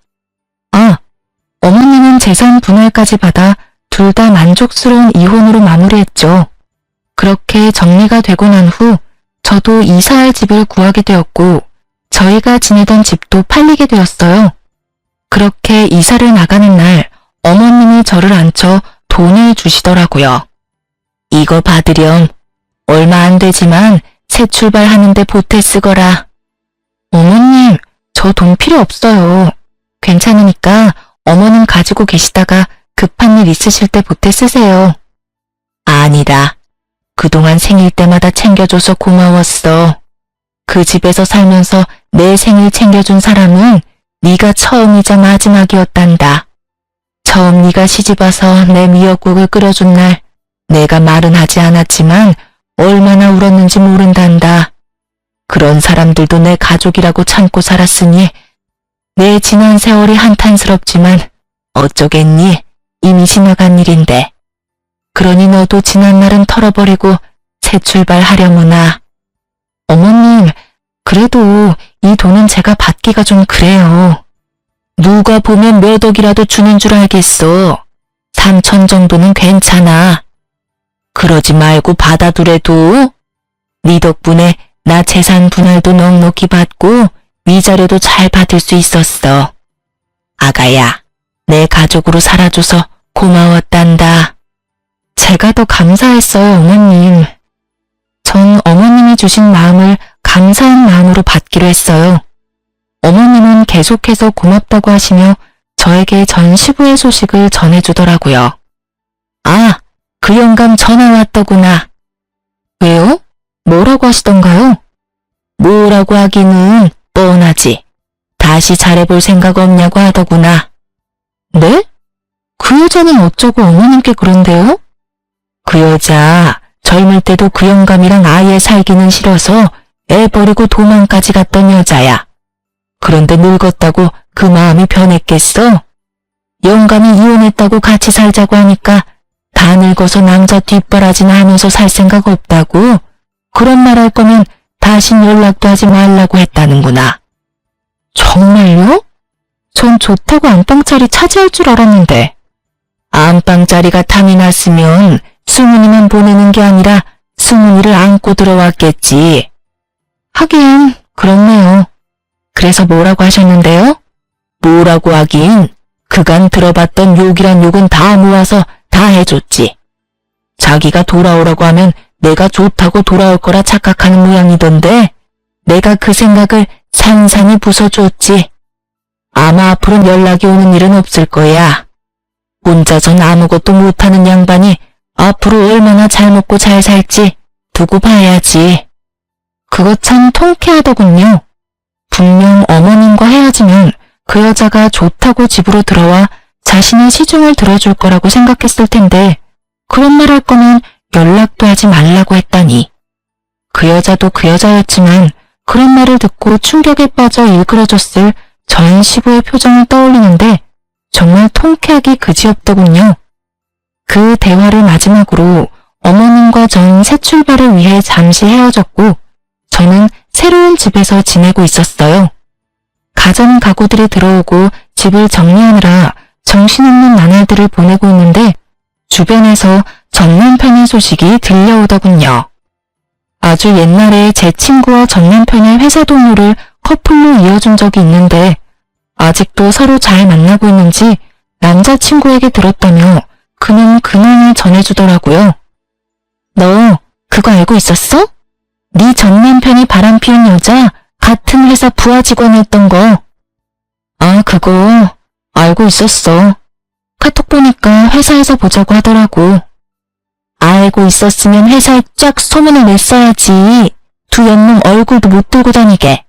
어머님은 재산 분할까지 받아 둘 다 만족스러운 이혼으로 마무리했죠. 그렇게 정리가 되고 난 후 저도 이사할 집을 구하게 되었고 저희가 지내던 집도 팔리게 되었어요. 그렇게 이사를 나가는 날 어머님이 저를 앉혀 돈을 주시더라고요. 이거 받으렴. 얼마 안 되지만 새 출발하는데 보태 쓰거라. 어머님, 저 돈 필요 없어요. 괜찮으니까 어머님 가지고 계시다가 급한 일 있으실 때 보태 쓰세요. 아니다. 그동안 생일 때마다 챙겨줘서 고마웠어. 그 집에서 살면서 내 생일 챙겨준 사람은 네가 처음이자 마지막이었단다. 처음 네가 시집와서 내 미역국을 끓여준 날 내가 말은 하지 않았지만 얼마나 울었는지 모른단다. 그런 사람들도 내 가족이라고 참고 살았으니 내 지난 세월이 한탄스럽지만 어쩌겠니? 이미 지나간 일인데. 그러니 너도 지난 날은 털어버리고 새 출발하려무나. 어머님, 그래도 이 돈은 제가 받기가 좀 그래요. 누가 보면 몇 억이라도 주는 줄 알겠어. 3천 정도는 괜찮아. 그러지 말고 받아두래도. 네 덕분에 나 재산 분할도 넉넉히 받고 위자료도 잘 받을 수 있었어. 아가야, 내 가족으로 살아줘서 고마웠단다. 제가 더 감사했어요, 어머님. 전 어머님이 주신 마음을 감사한 마음으로 받기로 했어요. 어머님은 계속해서 고맙다고 하시며 저에게 전 시부의 소식을 전해주더라고요. 그 영감 전화 왔더구나. 왜요? 뭐라고 하시던가요? 뭐라고 하기는 뻔하지. 다시 잘해볼 생각 없냐고 하더구나. 네? 그 여자는 어쩌고 어머님께 그런데요? 그 여자 젊을 때도 그 영감이랑 아예 살기는 싫어서 애 버리고 도망까지 갔던 여자야. 그런데 늙었다고 그 마음이 변했겠어? 영감이 이혼했다고 같이 살자고 하니까 다 늙어서 남자 뒷바라지나 하면서 살 생각 없다고? 그런 말 할 거면 다신 연락도 하지 말라고 했다는구나. 정말요? 전 좋다고 안방자리 차지할 줄 알았는데. 안방자리가 탐이 났으면 승훈이만 보내는 게 아니라 승훈이를 안고 들어왔겠지. 하긴 그렇네요. 그래서 뭐라고 하셨는데요? 뭐라고 하긴, 그간 들어봤던 욕이란 욕은 다 모아서 다 해줬지. 자기가 돌아오라고 하면 내가 좋다고 돌아올 거라 착각하는 모양이던데, 내가 그 생각을 산산이 부숴줬지. 아마 앞으로는 연락이 오는 일은 없을 거야. 혼자선 아무것도 못하는 양반이 앞으로 얼마나 잘 먹고 잘 살지 두고 봐야지. 그거 참 통쾌하더군요. 분명 어머님과 헤어지면 그 여자가 좋다고 집으로 들어와 자신의 시중을 들어줄 거라고 생각했을 텐데 그런 말 할 거면 연락도 하지 말라고 했다니. 그 여자도 그 여자였지만 그런 말을 듣고 충격에 빠져 일그러졌을 전 시부의 표정을 떠올리는데 정말 통쾌하기 그지없더군요. 그 대화를 마지막으로 어머님과 전 새 출발을 위해 잠시 헤어졌고 저는 새로운 집에서 지내고 있었어요. 가전 가구들이 들어오고 집을 정리하느라 정신없는 나날들을 보내고 있는데 주변에서 전 남편의 소식이 들려오더군요. 아주 옛날에 제 친구와 전 남편의 회사 동료를 커플로 이어준 적이 있는데 아직도 서로 잘 만나고 있는지 남자친구에게 들었다며 그는 근황을 전해주더라고요. 너 그거 알고 있었어? 네 전 남편이 바람피운 여자 같은 회사 부하 직원이었던 거. 아, 그거 알고 있었어. 카톡 보니까 회사에서 보자고 하더라고. 알고 있었으면 회사에 쫙 소문을 냈어야지. 두 연놈 얼굴도 못 들고 다니게.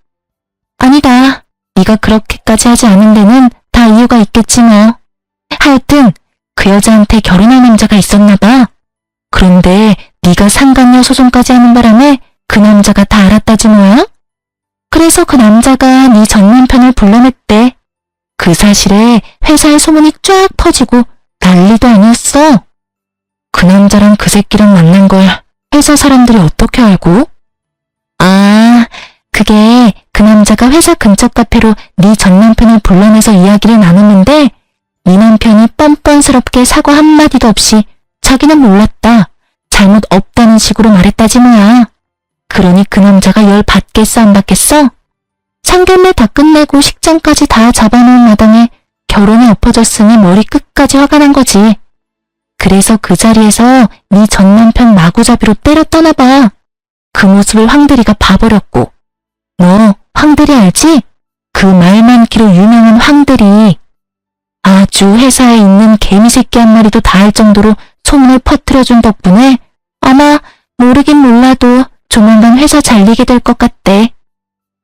아니다. 네가 그렇게까지 하지 않은 데는 다 이유가 있겠지 뭐. 하여튼 그 여자한테 결혼할 남자가 있었나 봐. 그런데 네가 상간녀 소송까지 하는 바람에 그 남자가 다 알았다지 뭐야? 그래서 그 남자가 네 전 남편을 불러냈대. 그 사실에 회사에 소문이 쫙 퍼지고 난리도 아니었어. 그 남자랑 그 새끼랑 만난 걸 회사 사람들이 어떻게 알고? 아, 그게 그 남자가 회사 근처 카페로 네 전 남편을 불러내서 이야기를 나눴는데 네 남편이 뻔뻔스럽게 사과 한마디도 없이 자기는 몰랐다. 잘못 없다는 식으로 말했다지 뭐야. 그러니 그 남자가 열 받겠어 안 받겠어? 상견례 다 끝내고 식장까지 다 잡아놓은 마당에 결혼이 엎어졌으니 머리 끝까지 화가 난 거지. 그래서 그 자리에서 네 전 남편 마구잡이로 때려 떠나봐. 그 모습을 황대리가 봐버렸고. 너 황대리 알지? 그 말 많기로 유명한 황대리. 아주 회사에 있는 개미새끼 한 마리도 다 알 정도로 소문을 퍼뜨려준 덕분에 아마 모르긴 몰라도 조만간 회사 잘리게 될 것 같대.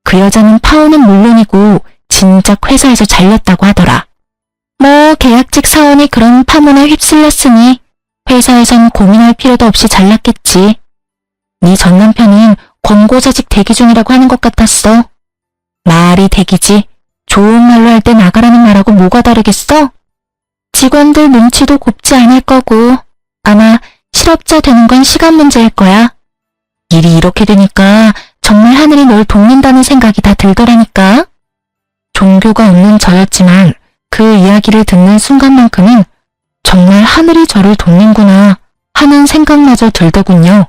그 여자는 파혼은 물론이고 진작 회사에서 잘렸다고 하더라. 뭐 계약직 사원이 그런 파문에 휩쓸렸으니 회사에선 고민할 필요도 없이 잘났겠지. 네 전 남편은 권고사직 대기 중이라고 하는 것 같았어. 말이 대기지. 좋은 말로 할 때 나가라는 말하고 뭐가 다르겠어? 직원들 눈치도 곱지 않을 거고 아마 실업자 되는 건 시간 문제일 거야. 일이 이렇게 되니까 정말 하늘이 널 돕는다는 생각이 다 들더라니까. 종교가 없는 저였지만 그 이야기를 듣는 순간만큼은 정말 하늘이 저를 돕는구나 하는 생각마저 들더군요.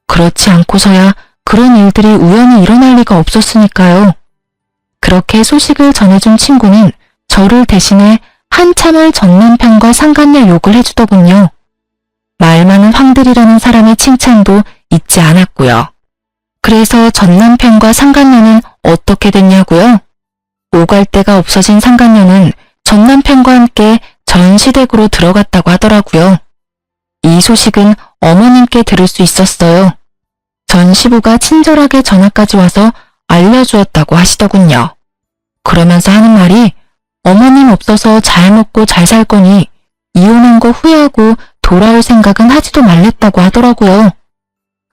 그렇지 않고서야 그런 일들이 우연히 일어날 리가 없었으니까요. 그렇게 소식을 전해준 친구는 저를 대신해 한참을 전 남편과 상간녀 욕을 해주더군요. 말 많은 황들이라는 사람의 칭찬도 잊지 않았고요. 그래서 전 남편과 상간녀는 어떻게 됐냐고요? 오갈 데가 없어진 상간녀는 전 남편과 함께 전시댁으로 들어갔다고 하더라고요. 이 소식은 어머님께 들을 수 있었어요. 전 시부가 친절하게 전화까지 와서 알려주었다고 하시더군요. 그러면서 하는 말이 어머님 없어서 잘 먹고 잘 살 거니 이혼한 거 후회하고 돌아올 생각은 하지도 말랬다고 하더라고요.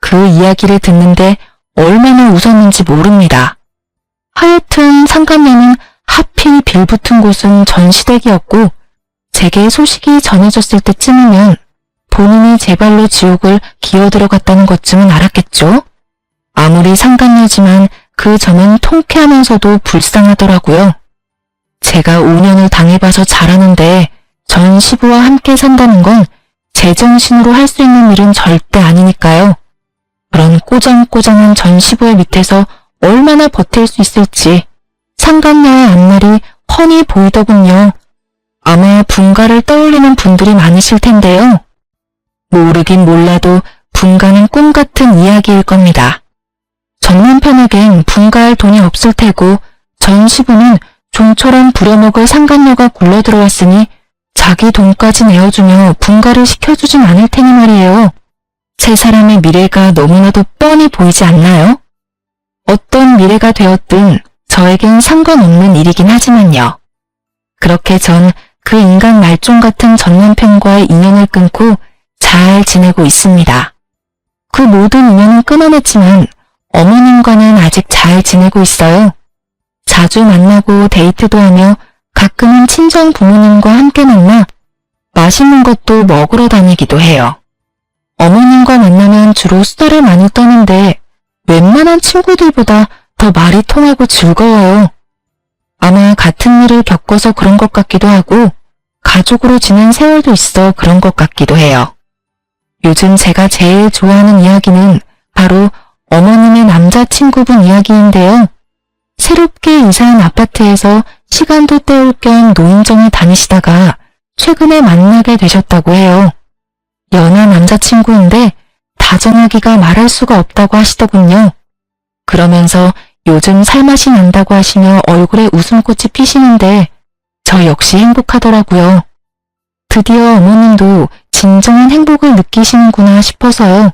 그 이야기를 듣는데 얼마나 웃었는지 모릅니다. 하여튼 상간녀는 하필 빌붙은 곳은 전시댁이었고 제게 소식이 전해졌을 때쯤이면 본인이 제 발로 지옥을 기어들어갔다는 것쯤은 알았겠죠? 아무리 상간녀지만 그 점은 통쾌하면서도 불쌍하더라고요. 제가 5년을 당해봐서 잘 아는데 전 시부와 함께 산다는 건 제정신으로 할 수 있는 일은 절대 아니니까요. 그런 꼬장꼬장한 전 시부의 밑에서 얼마나 버틸 수 있을지 상간녀의 앞날이 훤히 보이더군요. 아마 분가를 떠올리는 분들이 많으실 텐데요. 모르긴 몰라도 분가는 꿈 같은 이야기일 겁니다. 전 남편에겐 분가할 돈이 없을 테고 전 시부는 좀처럼 부려먹을 상간녀가 굴러들어왔으니 자기 돈까지 내어주며 분가를 시켜주진 않을 테니 말이에요. 세 사람의 미래가 너무나도 뻔히 보이지 않나요? 어떤 미래가 되었든 저에겐 상관없는 일이긴 하지만요. 그렇게 전 그 인간 말종 같은 전 남편과의 인연을 끊고 잘 지내고 있습니다. 그 모든 인연은 끊어냈지만 어머님과는 아직 잘 지내고 있어요. 자주 만나고 데이트도 하며 가끔은 친정 부모님과 함께 만나 맛있는 것도 먹으러 다니기도 해요. 어머님과 만나면 주로 수다를 많이 떠는데 웬만한 친구들보다 더 말이 통하고 즐거워요. 아마 같은 일을 겪어서 그런 것 같기도 하고 가족으로 지낸 세월도 있어 그런 것 같기도 해요. 요즘 제가 제일 좋아하는 이야기는 바로 어머님의 남자친구분 이야기인데요. 새롭게 이사한 아파트에서 시간도 때울 겸 노인정을 다니시다가 최근에 만나게 되셨다고 해요. 연하 남자친구인데 다정하기가 말할 수가 없다고 하시더군요. 그러면서 요즘 살맛이 난다고 하시며 얼굴에 웃음꽃이 피시는데 저 역시 행복하더라고요. 드디어 어머님도 진정한 행복을 느끼시는구나 싶어서요.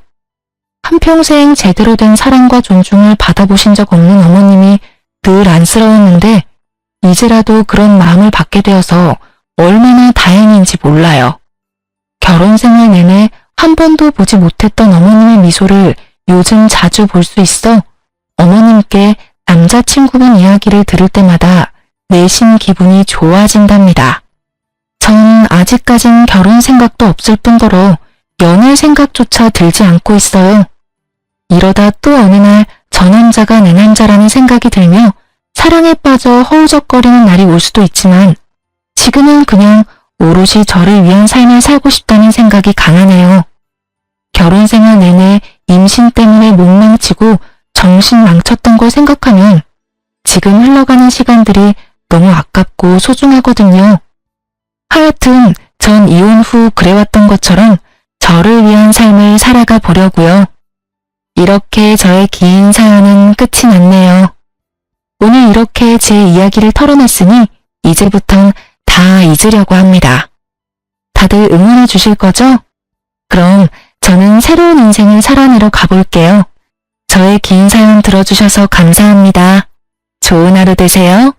한평생 제대로 된 사랑과 존중을 받아보신 적 없는 어머님이 늘 안쓰러웠는데 이제라도 그런 마음을 받게 되어서 얼마나 다행인지 몰라요. 결혼 생활 내내 한 번도 보지 못했던 어머님의 미소를 요즘 자주 볼 수 있어 어머님께 남자친구분 이야기를 들을 때마다 내심 기분이 좋아진답니다. 전 아직까진 결혼 생각도 없을 뿐더러 연애 생각조차 들지 않고 있어요. 이러다 또 어느 날 저 남자가 내 남자라는 생각이 들며 사랑에 빠져 허우적거리는 날이 올 수도 있지만 지금은 그냥 오롯이 저를 위한 삶을 살고 싶다는 생각이 강하네요. 결혼 생활 내내 임신 때문에 몸망치고 정신 망쳤던 걸 생각하면 지금 흘러가는 시간들이 너무 아깝고 소중하거든요. 하여튼 전 이혼 후 그래왔던 것처럼 저를 위한 삶을 살아가 보려고요. 이렇게 저의 긴 사연은 끝이 났네요. 오늘 이렇게 제 이야기를 털어놨으니 이제부턴 다 잊으려고 합니다. 다들 응원해 주실 거죠? 그럼 저는 새로운 인생을 살아내러 가볼게요. 저의 긴 사연 들어주셔서 감사합니다. 좋은 하루 되세요.